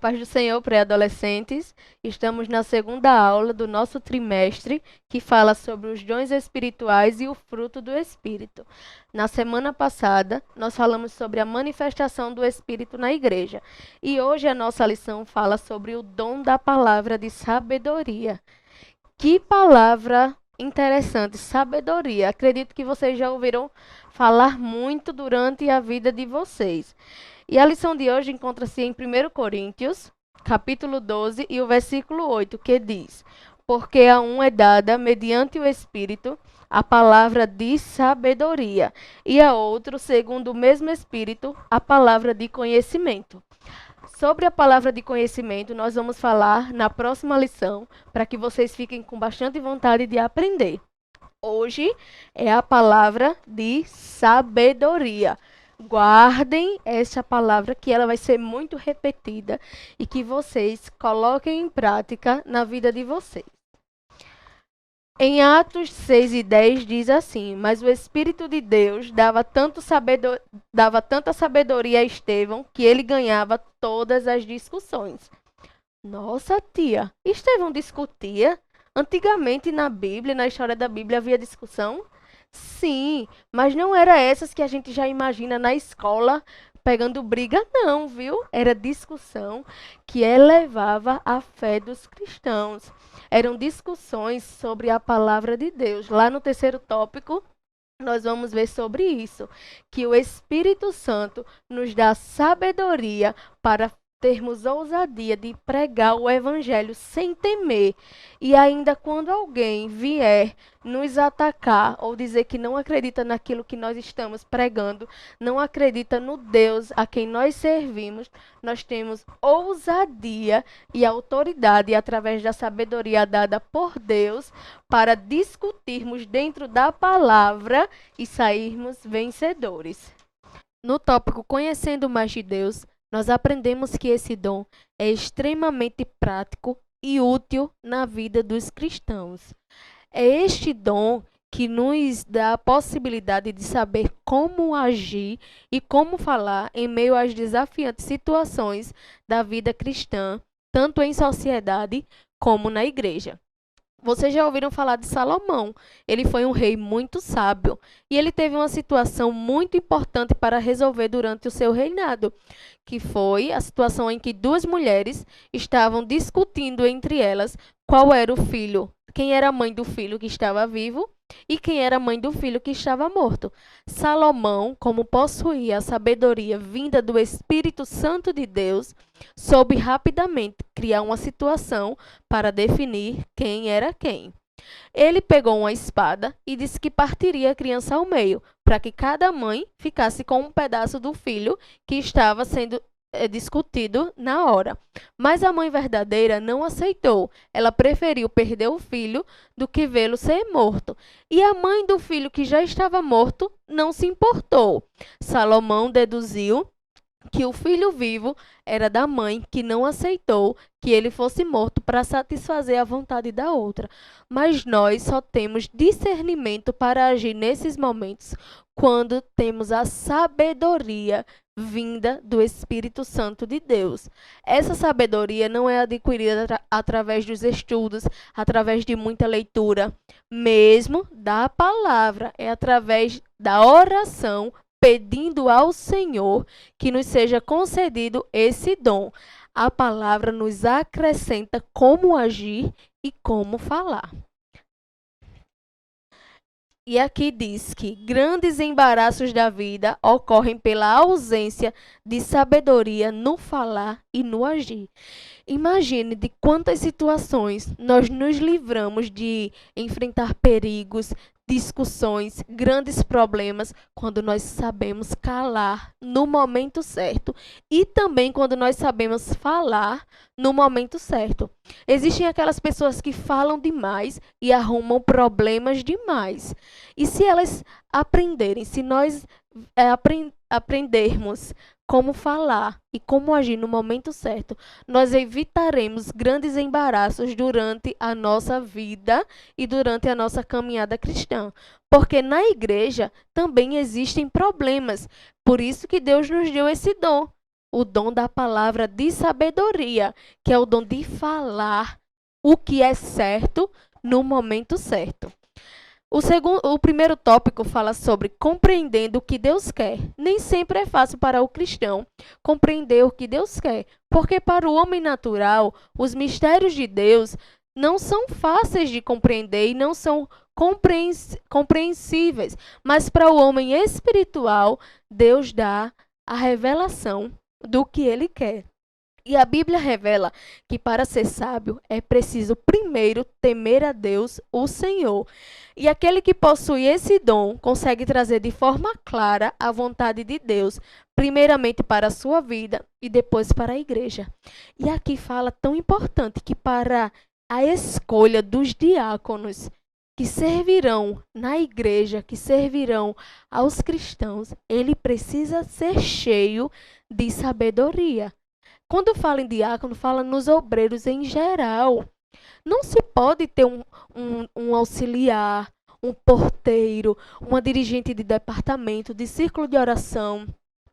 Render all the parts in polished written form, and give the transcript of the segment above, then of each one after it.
paz do Senhor, pré-adolescentes. Estamos na segunda aula do nosso trimestre, que fala sobre os dons espirituais e o fruto do Espírito. Na semana passada, nós falamos sobre a manifestação do Espírito na igreja. E hoje a nossa lição fala sobre o dom da palavra de sabedoria. Que palavra interessante, sabedoria. Acredito que vocês já ouviram falar muito durante a vida de vocês. E a lição de hoje encontra-se em 1 Coríntios, capítulo 12 e o versículo 8, que diz: Porque a um é dada, mediante o Espírito, a palavra de sabedoria, e a outro, segundo o mesmo Espírito, a palavra de conhecimento. Sobre a palavra de conhecimento, nós vamos falar na próxima lição, para que vocês fiquem com bastante vontade de aprender. Hoje é a palavra de sabedoria. Guardem essa palavra, que ela vai ser muito repetida e que vocês coloquem em prática na vida de vocês. Em Atos 6 e 10 diz assim: Mas o Espírito de Deus dava tanta sabedoria a Estevão que ele ganhava todas as discussões. Nossa, tia, Estevão discutia? Antigamente na Bíblia, na história da Bíblia, havia discussão? Sim, mas não era essas que a gente já imagina na escola pegando briga, não, viu? Era discussão que elevava a fé dos cristãos. Eram discussões sobre a palavra de Deus. Lá no terceiro tópico, nós vamos ver sobre isso, que o Espírito Santo nos dá sabedoria para termos ousadia de pregar o Evangelho sem temer. E ainda quando alguém vier nos atacar ou dizer que não acredita naquilo que nós estamos pregando, não acredita no Deus a quem nós servimos, nós temos ousadia e autoridade através da sabedoria dada por Deus para discutirmos dentro da palavra e sairmos vencedores. No tópico Conhecendo Mais de Deus, nós aprendemos que esse dom é extremamente prático e útil na vida dos cristãos. É este dom que nos dá a possibilidade de saber como agir e como falar em meio às desafiantes situações da vida cristã, tanto em sociedade como na igreja. Vocês já ouviram falar de Salomão. Ele foi um rei muito sábio e ele teve uma situação muito importante para resolver durante o seu reinado, que foi a situação em que duas mulheres estavam discutindo entre elas qual era o filho, quem era a mãe do filho que estava vivo e quem era a mãe do filho que estava morto. Salomão, como possuía a sabedoria vinda do Espírito Santo de Deus, soube rapidamente criar uma situação para definir quem era quem. Ele pegou uma espada e disse que partiria a criança ao meio, para que cada mãe ficasse com um pedaço do filho que estava sendo discutido na hora. Mas a mãe verdadeira não aceitou. Ela preferiu perder o filho do que vê-lo ser morto. E a mãe do filho que já estava morto não se importou. Salomão deduziu que o filho vivo era da mãe que não aceitou que ele fosse morto para satisfazer a vontade da outra. Mas nós só temos discernimento para agir nesses momentos quando temos a sabedoria vinda do Espírito Santo de Deus. Essa sabedoria não é adquirida através dos estudos, através de muita leitura, mesmo da palavra, é através da oração, pedindo ao Senhor que nos seja concedido esse dom. A palavra nos acrescenta como agir e como falar. E aqui diz que grandes embaraços da vida ocorrem pela ausência de sabedoria no falar e no agir. Imagine de quantas situações nós nos livramos de enfrentar perigos, discussões, grandes problemas, quando nós sabemos calar no momento certo e também quando nós sabemos falar no momento certo. Existem aquelas pessoas que falam demais e arrumam problemas demais. E se elas aprenderem, se nós aprendermos como falar e como agir no momento certo, nós evitaremos grandes embaraços durante a nossa vida e durante a nossa caminhada cristã. Porque na igreja também existem problemas. Por isso que Deus nos deu esse dom. o dom da palavra de sabedoria, que é o dom de falar o que é certo no momento certo. O primeiro tópico fala sobre compreendendo o que Deus quer. Nem sempre é fácil para o cristão compreender o que Deus quer, porque para o homem natural, os mistérios de Deus não são fáceis de compreender e não são compreensíveis. Mas para o homem espiritual, Deus dá a revelação do que ele quer. E a Bíblia revela que para ser sábio é preciso primeiro temer a Deus, o Senhor. E aquele que possui esse dom consegue trazer de forma clara a vontade de Deus, primeiramente para a sua vida e depois para a igreja. E aqui fala tão importante que para a escolha dos diáconos que servirão na igreja, que servirão aos cristãos, ele precisa ser cheio de sabedoria. Quando fala em diácono, fala nos obreiros em geral. Não se pode ter um auxiliar, um porteiro, uma dirigente de departamento, de círculo de oração,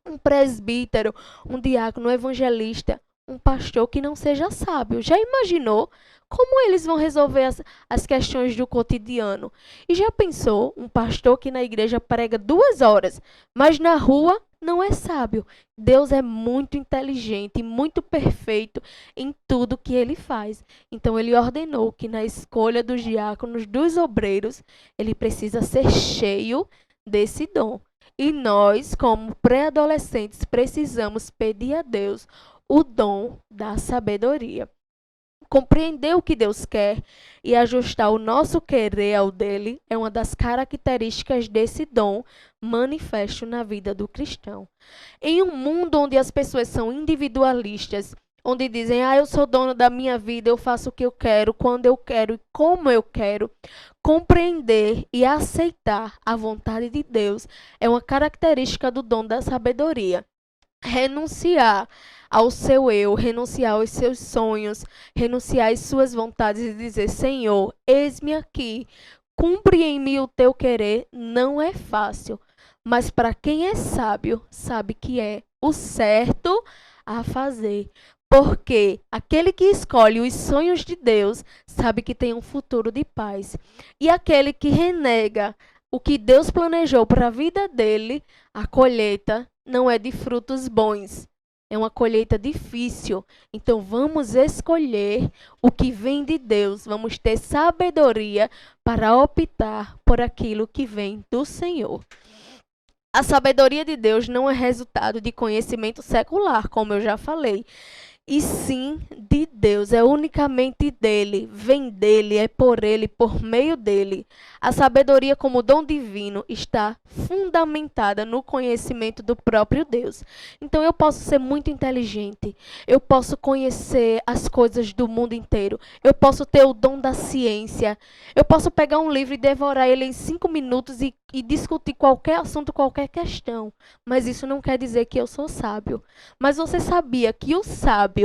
um presbítero, um diácono, um evangelista, um pastor que não seja sábio. Já imaginou como eles vão resolver as questões do cotidiano? E já pensou um pastor que na igreja prega 2 horas, mas na rua não é sábio? Deus é muito inteligente, muito perfeito em tudo que ele faz. Então ele ordenou que na escolha dos diáconos, dos obreiros, ele precisa ser cheio desse dom. E nós, como pré-adolescentes, precisamos pedir a Deus o dom da sabedoria. Compreender o que Deus quer e ajustar o nosso querer ao dele é uma das características desse dom manifesto na vida do cristão. Em um mundo onde as pessoas são individualistas, onde dizem, eu sou dono da minha vida, eu faço o que eu quero, quando eu quero e como eu quero, compreender e aceitar a vontade de Deus é uma característica do dom da sabedoria. Renunciar ao seu eu, renunciar aos seus sonhos, renunciar às suas vontades e dizer, Senhor, eis-me aqui, cumpre em mim o teu querer, não é fácil. Mas para quem é sábio, sabe que é o certo a fazer. Porque aquele que escolhe os sonhos de Deus sabe que tem um futuro de paz. E aquele que renega o que Deus planejou para a vida dele, a colheita não é de frutos bons. É uma colheita difícil. Então vamos escolher o que vem de Deus. Vamos ter sabedoria para optar por aquilo que vem do Senhor. A sabedoria de Deus não é resultado de conhecimento secular, como eu já falei. E sim de Deus, é unicamente dele, vem dele, é por ele, por meio dele. A sabedoria como dom divino está fundamentada no conhecimento do próprio Deus. Então eu posso ser muito inteligente, eu posso conhecer as coisas do mundo inteiro, eu posso ter o dom da ciência, eu posso pegar um livro e devorar ele em 5 minutos e discutir qualquer assunto, qualquer questão. Mas isso não quer dizer que eu sou sábio. Mas você sabia que o sábio,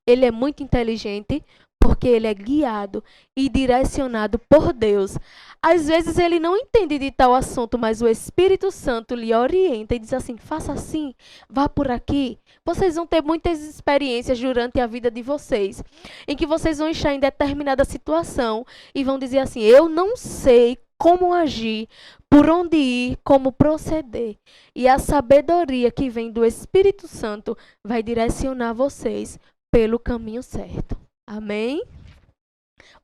ele é muito inteligente porque ele é guiado e direcionado por Deus. Às vezes ele não entende de tal assunto, mas o Espírito Santo lhe orienta e diz assim, faça assim, vá por aqui. Vocês vão ter muitas experiências durante a vida de vocês, em que vocês vão estar em determinada situação e vão dizer assim, eu não sei como agir, por onde ir, como proceder. E a sabedoria que vem do Espírito Santo vai direcionar vocês pelo caminho certo. Amém?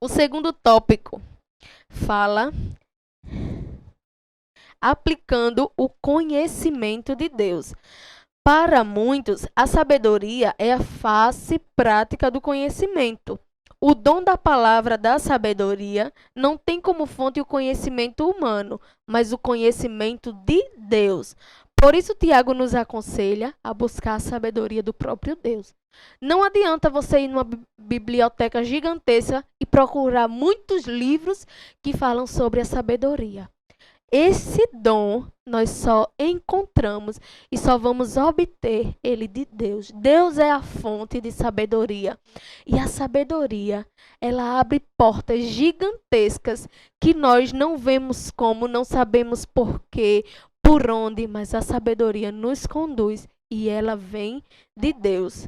O segundo tópico fala aplicando o conhecimento de Deus. Para muitos, a sabedoria é a face prática do conhecimento. O dom da palavra da sabedoria não tem como fonte o conhecimento humano, mas o conhecimento de Deus. Por isso, Tiago nos aconselha a buscar a sabedoria do próprio Deus. Não adianta você ir numa biblioteca gigantesca e procurar muitos livros que falam sobre a sabedoria. Esse dom nós só encontramos e só vamos obter ele de Deus. Deus é a fonte de sabedoria. E a sabedoria, ela abre portas gigantescas que nós não vemos como, não sabemos porquê, por onde, mas a sabedoria nos conduz e ela vem de Deus.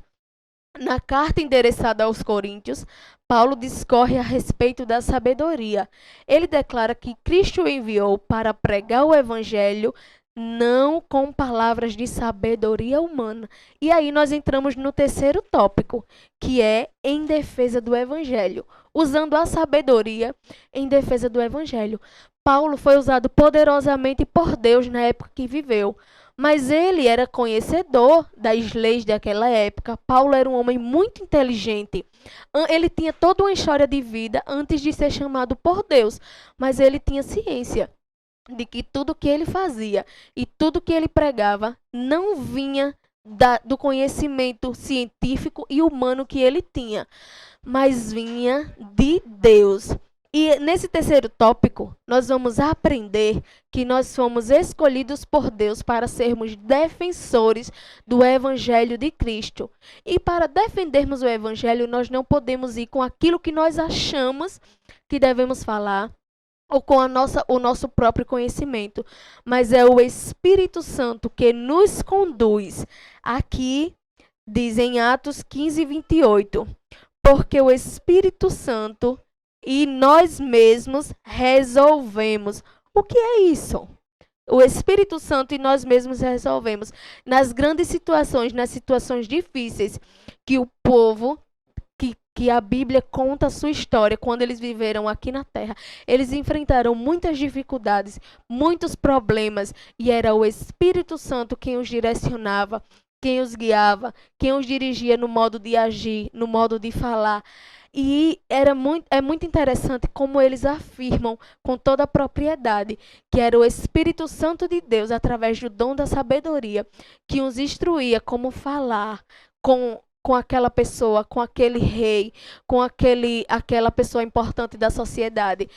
Na carta endereçada aos Coríntios, Paulo discorre a respeito da sabedoria. Ele declara que Cristo o enviou para pregar o evangelho não com palavras de sabedoria humana. E aí nós entramos no terceiro tópico, que é em defesa do evangelho, usando a sabedoria em defesa do evangelho. Paulo foi usado poderosamente por Deus na época que viveu, mas ele era conhecedor das leis daquela época. Paulo era um homem muito inteligente. Ele tinha toda uma história de vida antes de ser chamado por Deus, mas ele tinha ciência de que tudo que ele fazia e tudo que ele pregava não vinha do conhecimento científico e humano que ele tinha, mas vinha de Deus. E nesse terceiro tópico, nós vamos aprender que nós fomos escolhidos por Deus para sermos defensores do Evangelho de Cristo. E para defendermos o Evangelho, nós não podemos ir com aquilo que nós achamos que devemos falar, ou com o nosso próprio conhecimento, mas é o Espírito Santo que nos conduz. Aqui diz em Atos 15, 28, porque o Espírito Santo e nós mesmos resolvemos. O que é isso? O Espírito Santo e nós mesmos resolvemos. Nas grandes situações, nas situações difíceis, que o povo, que a Bíblia conta a sua história, quando eles viveram aqui na Terra, eles enfrentaram muitas dificuldades, muitos problemas, e era o Espírito Santo quem os direcionava, quem os guiava, quem os dirigia no modo de agir, no modo de falar. E é muito interessante como eles afirmam com toda a propriedade que era o Espírito Santo de Deus, através do dom da sabedoria, que os instruía como falar com aquela pessoa, com aquele rei, com aquela pessoa importante da sociedade.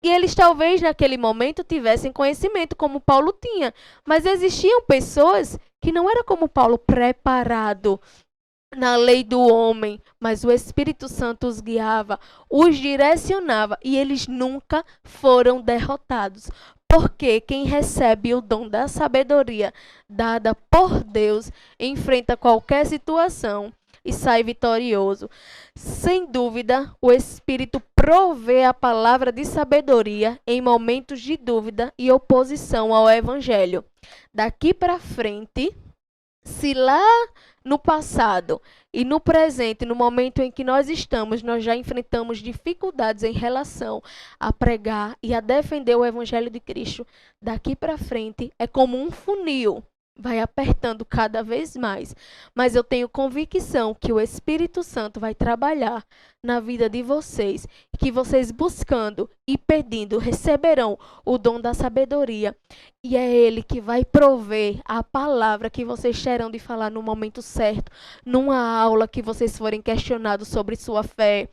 E eles talvez naquele momento tivessem conhecimento, como Paulo tinha, mas existiam pessoas que não eram como Paulo, preparado na lei do homem, mas o Espírito Santo os guiava, os direcionava, e eles nunca foram derrotados. Porque quem recebe o dom da sabedoria dada por Deus enfrenta qualquer situação e sai vitorioso. Sem dúvida, o Espírito provê a palavra de sabedoria em momentos de dúvida e oposição ao Evangelho. Daqui para frente, se lá no passado e no presente, no momento em que nós estamos, nós já enfrentamos dificuldades em relação a pregar e a defender o Evangelho de Cristo, daqui para frente é como um funil, vai apertando cada vez mais. Mas eu tenho convicção que o Espírito Santo vai trabalhar na vida de vocês, que vocês buscando e pedindo receberão o dom da sabedoria, e é Ele que vai prover a palavra que vocês terão de falar no momento certo, numa aula que vocês forem questionados sobre sua fé,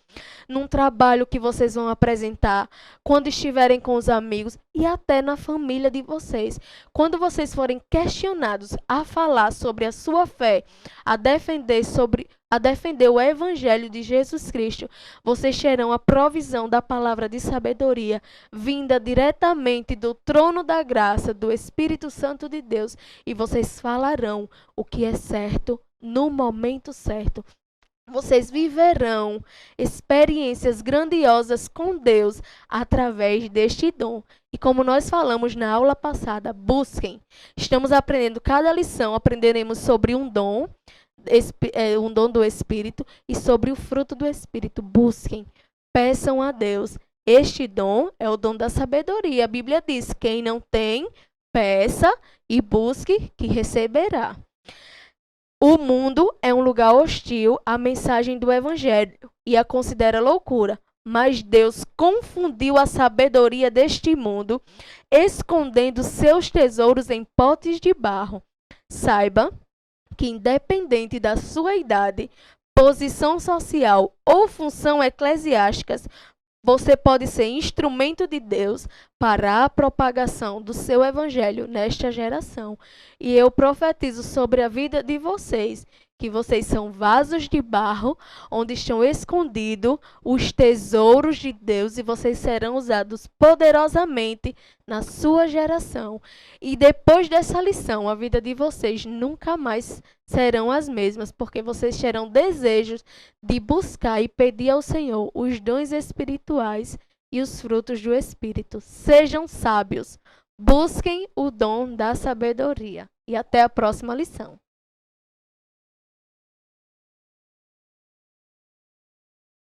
num trabalho que vocês vão apresentar, quando estiverem com os amigos e até na família de vocês. Quando vocês forem questionados a falar sobre a sua fé, a defender o Evangelho de Jesus Cristo, vocês terão a provisão da palavra de sabedoria vinda diretamente do trono da graça do Espírito Santo de Deus, e vocês falarão o que é certo no momento certo. Vocês viverão experiências grandiosas com Deus através deste dom. E como nós falamos na aula passada, busquem. Estamos aprendendo cada lição, aprenderemos sobre um dom do Espírito e sobre o fruto do Espírito. Busquem, peçam a Deus. Este dom é o dom da sabedoria. A Bíblia diz: quem não tem, peça e busque, que receberá. O mundo é um lugar hostil à mensagem do Evangelho e a considera loucura. Mas Deus confundiu a sabedoria deste mundo, escondendo seus tesouros em potes de barro. Saiba que, independente da sua idade, posição social ou função eclesiástica, você pode ser instrumento de Deus para a propagação do seu evangelho nesta geração. E eu profetizo sobre a vida de vocês que vocês são vasos de barro, onde estão escondidos os tesouros de Deus e vocês serão usados poderosamente na sua geração. E depois dessa lição, a vida de vocês nunca mais serão as mesmas, porque vocês terão desejos de buscar e pedir ao Senhor os dons espirituais e os frutos do Espírito. Sejam sábios, busquem o dom da sabedoria. E até a próxima lição.